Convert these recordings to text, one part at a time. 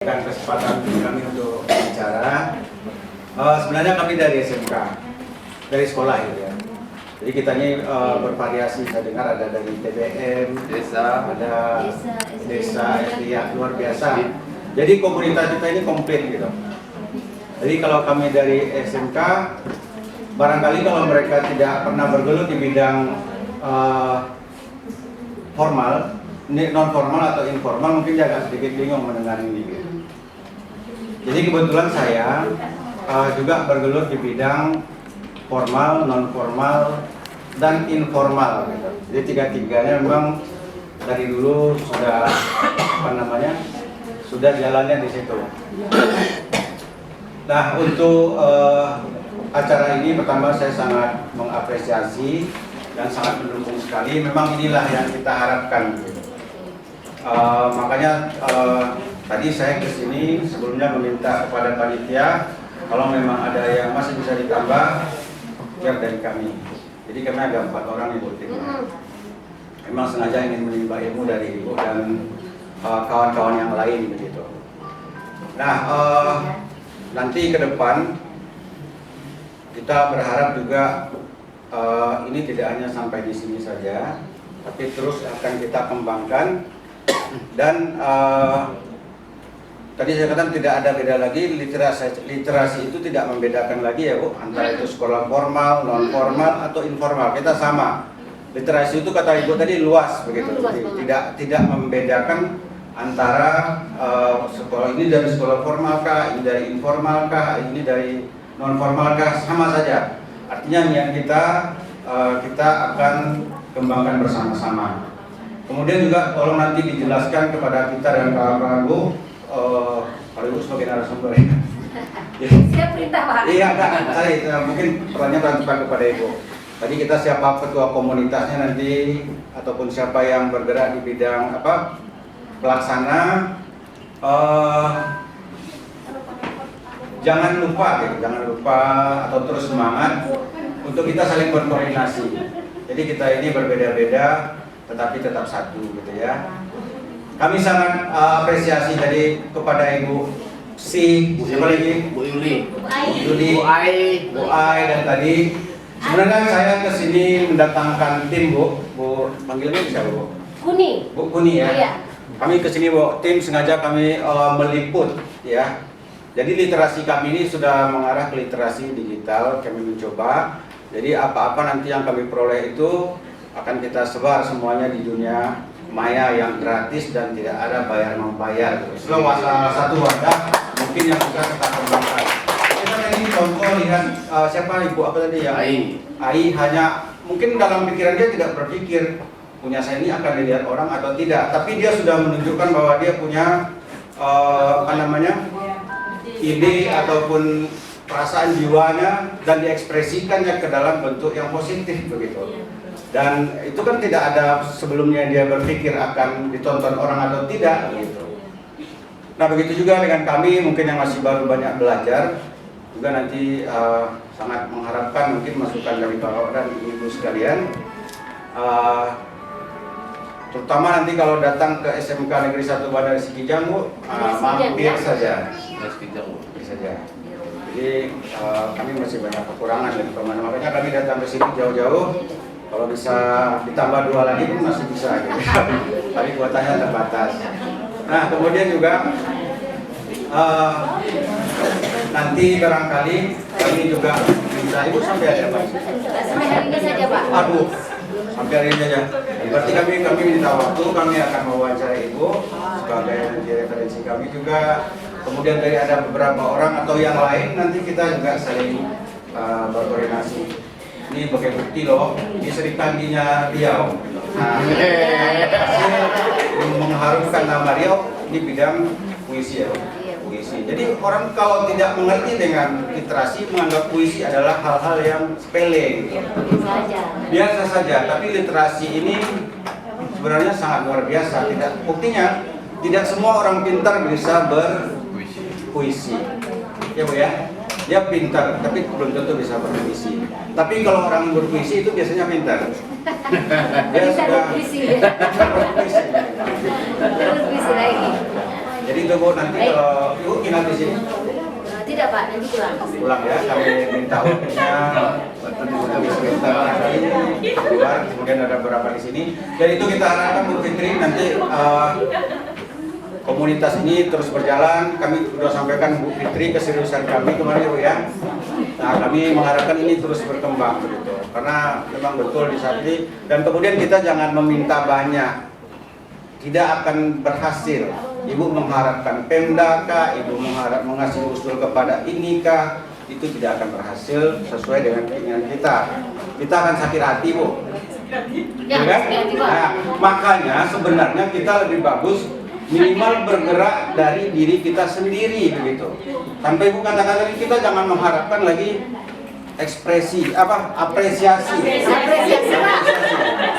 Dan kesempatan kami untuk bicara. Sebenarnya kami dari SMK, dari sekolah ya. Jadi kita ini bervariasi. Saya dengar ada dari TBM, desa, ada desa, ya, luar biasa. Jadi komunitas kita ini komplit gitu. Jadi kalau kami dari SMK, barangkali kalau mereka tidak pernah bergelut di bidang formal, non formal atau informal, mungkin dia agak sedikit bingung mendengar ini gitu. Jadi kebetulan saya juga bergelut di bidang formal, non formal, dan informal gitu. Jadi tiga-tiganya memang dari dulu sudah sudah jalannya di situ. Nah, untuk acara ini pertama saya sangat mengapresiasi dan sangat mendukung sekali. Memang inilah yang kita harapkan gitu. Makanya tadi saya kesini sebelumnya meminta kepada panitia kalau memang ada yang masih bisa ditambah, siap dari kami. Jadi kami ada 4 orang Ibu timnya. Memang sengaja ingin menimba ilmu dari Ibu dan kawan-kawan yang lain begitu. Nah, nanti ke depan kita berharap juga ini tidak hanya sampai di sini saja, tapi terus akan kita kembangkan. Dan tadi saya katakan tidak ada beda lagi, literasi itu tidak membedakan lagi ya Bu, antara itu sekolah formal, non formal atau informal, kita sama. Literasi itu kata Ibu tadi luas begitu, tidak membedakan antara sekolah ini dari sekolah formal kah, ini dari informal kah, ini dari non formal kah, sama saja. Artinya niat kita akan kembangkan bersama-sama. Kemudian juga tolong nanti dijelaskan kepada kita dan kawan-kawan Bu, kalau Ibu sebagai narasumber ya. Siap perintah Pak. Iya, saya mungkin pertanyaan transfer kepada Ibu. Tadi kita siapa ketua komunitasnya nanti ataupun siapa yang bergerak di bidang pelaksana, jangan lupa atau terus semangat untuk kita saling berkoordinasi. Jadi kita ini berbeda-beda tetapi tetap satu gitu ya. Kami sangat apresiasi dari kepada Ibu siapa lagi? Bu Yuli, Bu Ai, dan tadi sebenarnya saya kesini mendatangkan tim Bu panggilnya bisa Bu? Bu Kuni ya. Iya. Kami kesini Bu, tim sengaja kami meliput ya. Jadi literasi kami ini sudah mengarah ke literasi digital, kami mencoba. Jadi apa-apa nanti yang kami peroleh itu akan kita sebar semuanya di dunia maya yang gratis dan tidak ada bayar membayar. Salah satu wadah mungkin yang bisa kita kembangkan. Kita ini contoh lihat siapa Ibu tadi yang Ai hanya mungkin dalam pikiran dia tidak berpikir punya saya ini akan dilihat orang atau tidak, tapi dia sudah menunjukkan bahwa dia punya ide ataupun perasaan jiwanya dan diekspresikannya ke dalam bentuk yang positif begitu. Dan itu kan tidak ada sebelumnya dia berpikir akan ditonton orang atau tidak gitu. Nah begitu juga dengan kami mungkin yang masih baru banyak belajar juga nanti sangat mengharapkan mungkin masukan dari Bapak dan Ibu sekalian, terutama nanti kalau datang ke SMK Negeri 1 Bandar Sikijang Bu, mampir saja. Jadi kami masih banyak kekurangan dan kelemahan, makanya kami datang ke sini jauh-jauh. Kalau bisa ditambah 2 lagi pun masih bisa gitu. Tapi kuotanya terbatas. Nah kemudian juga nanti barangkali kami juga bisa Ibu sampai ada apa? Sampai hari ini saja Pak. Aduh, sampai hari ini saja. Berarti kami minta waktu, kami akan mewawancara Ibu sebagai referensi kami juga. Kemudian dari ada beberapa orang atau yang lain nanti kita juga saling berkoordinasi. Ini sebagai bukti loh, ini serikaninya Riau. Nah, mengharumkan nama Riau di bidang puisi ya, puisi. Jadi orang kalau tidak mengerti dengan literasi menganggap puisi adalah hal-hal yang sepele gitu. Biasa saja, tapi literasi ini sebenarnya sangat luar biasa. Buktinya tidak semua orang pintar bisa berpuisi. Ya Bu ya. Dia pintar, tapi belum tentu bisa berpuisi. Tapi kalau orang berpuisi itu biasanya pintar. Dia sudah berpuisi. Terus puisi lagi. Jadi itu Bu, nanti kalau Ibu ingat di sini Tidak Pak, nanti pulang. pulang ya, kami minta waktunya untuk sebentar lagi keluar, kemudian ada beberapa di sini. Jadi itu kita harapkan Bu Fitri nanti komunitas ini terus berjalan. Kami sudah sampaikan Bu Fitri keseriusan kami kemarin Bu ya. Nah kami mengharapkan ini terus berkembang begitu, karena memang betul di saat ini. Dan kemudian kita jangan meminta banyak, tidak akan berhasil. Ibu mengharapkan Pemda kah, Ibu mengharap mengasih usul kepada ini kah, itu tidak akan berhasil sesuai dengan keinginan kita. Kita akan sakit hati Bu. Ya, kan? sakit hati, Pak. Nah, makanya sebenarnya kita lebih bagus minimal bergerak dari diri kita sendiri begitu. Sampai Ibu katakan tadi, kita jangan mengharapkan lagi ekspresi apresiasi Pak.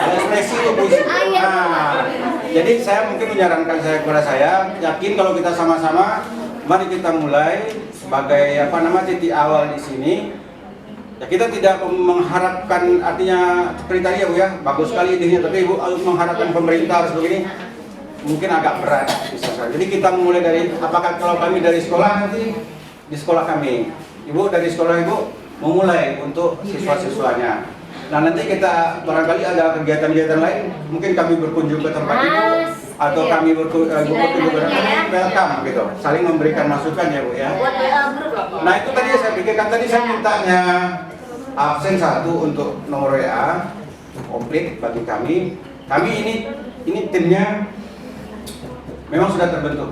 ekspresi itu Bu. Nah, jadi saya mungkin menyarankan kepada saya yakin kalau kita sama-sama mari kita mulai sebagai titik awal di sini. Ya kita tidak mengharapkan, artinya seperti tadi ya Bu ya, bagus sekali idenya, tapi Ibu mengharapkan pemerintah harus begini mungkin agak berat bisa saja. Jadi kita mulai dari, apakah kalau kami dari sekolah, nanti di sekolah kami, Ibu dari sekolah Ibu memulai untuk siswa-siswanya. Nah nanti kita barangkali ada kegiatan-kegiatan lain, mungkin kami berkunjung ke tempat Ibu atau kami berkunjung ke welcome gitu, saling memberikan masukan ya Bu ya. Nah itu tadi saya pikirkan, tadi saya mintanya absen 1 untuk nomor WA komplit bagi kami. Kami ini timnya memang sudah terbentuk,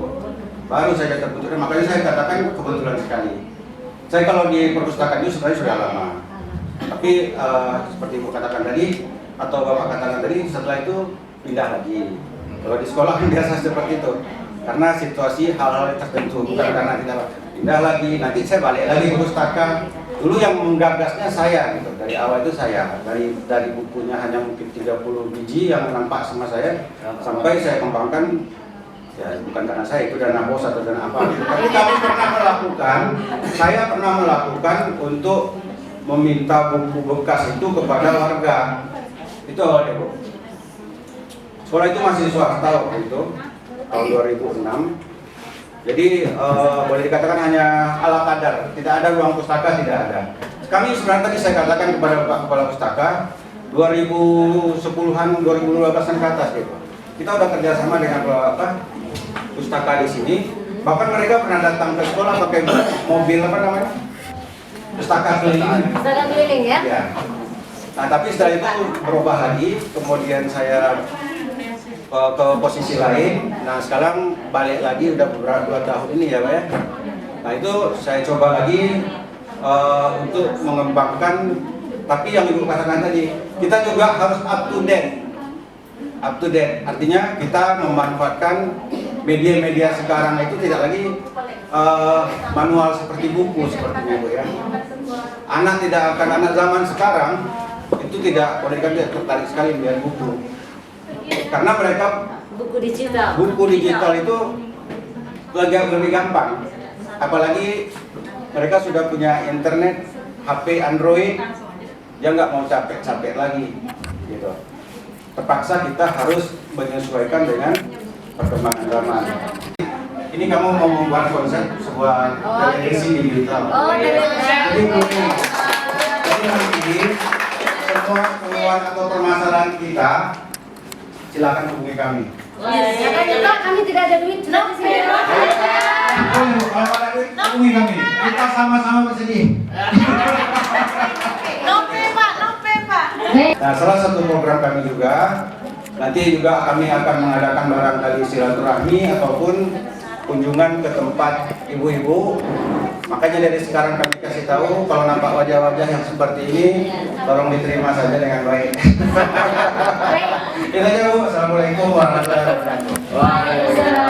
baru saja terbentuk, makanya saya katakan kebetulan sekali. Saya kalau di perpustakaan itu sebenarnya sudah lama, tapi seperti Ibu katakan tadi atau Bapak katakan tadi, setelah itu pindah lagi. Kalau di sekolah kan biasa seperti itu, karena situasi hal-hal tertentu, bukan karena tidak pindah lagi. Nanti saya balik lagi ke pustaka. Dulu yang menggagasnya saya gitu, dari awal itu saya, dari bukunya hanya mungkin 30 biji yang nampak sama saya, sampai saya kembangkan. Ya, bukan karena saya, itu dana bos atau dana apa gitu. Tapi kami pernah melakukan, saya pernah melakukan untuk meminta buku bekas itu kepada warga. Itu awalnya Bu. Sekolah itu masih swasta waktu itu, tahun 2006. Jadi boleh dikatakan hanya ala kadar, tidak ada ruang pustaka, tidak ada. Kami sebenarnya tadi saya katakan kepada Pak Kepala Pustaka, 2010-an, 2012-an ke atas gitu. Kita udah kerjasama dengan pustaka di sini. Bahkan mereka pernah datang ke sekolah pakai mobil pustaka keliling. Pustaka keliling ya? Ya. Nah tapi setelah itu berubah lagi, kemudian saya ke posisi lain. Nah sekarang balik lagi udah beberapa 2 tahun ini ya Pak ya. Nah itu saya coba lagi untuk mengembangkan. Tapi yang Ibu katakan tadi, kita juga harus up to date. Up to date, artinya kita memanfaatkan media-media sekarang itu tidak lagi manual seperti buku seperti Bu ya. Anak zaman sekarang itu tidak boleh dikatakan tertarik sekali melihat buku, karena mereka buku digital itu lebih gampang, apalagi mereka sudah punya internet, HP Android, dia nggak mau capek-capek lagi gitu. Terpaksa kita harus menyesuaikan dengan perkembangan zaman. Ini kamu mau membuat konsep sebuah televisi digital. Jadi nanti semua keluhan atau permasalahan kita silakan hubungi kami. Pak, kami tidak ada duit. No, Kalau ada duit hubungi kami. Kita sama-sama bersedih. Nah, salah satu program kami juga, nanti juga kami akan mengadakan barangkali silaturahmi ataupun kunjungan ke tempat ibu-ibu. Makanya dari sekarang kami kasih tahu, kalau nampak wajah-wajah yang seperti ini, tolong diterima saja dengan baik. Itu aja Bu. Assalamualaikum warahmatullahi wabarakatuh.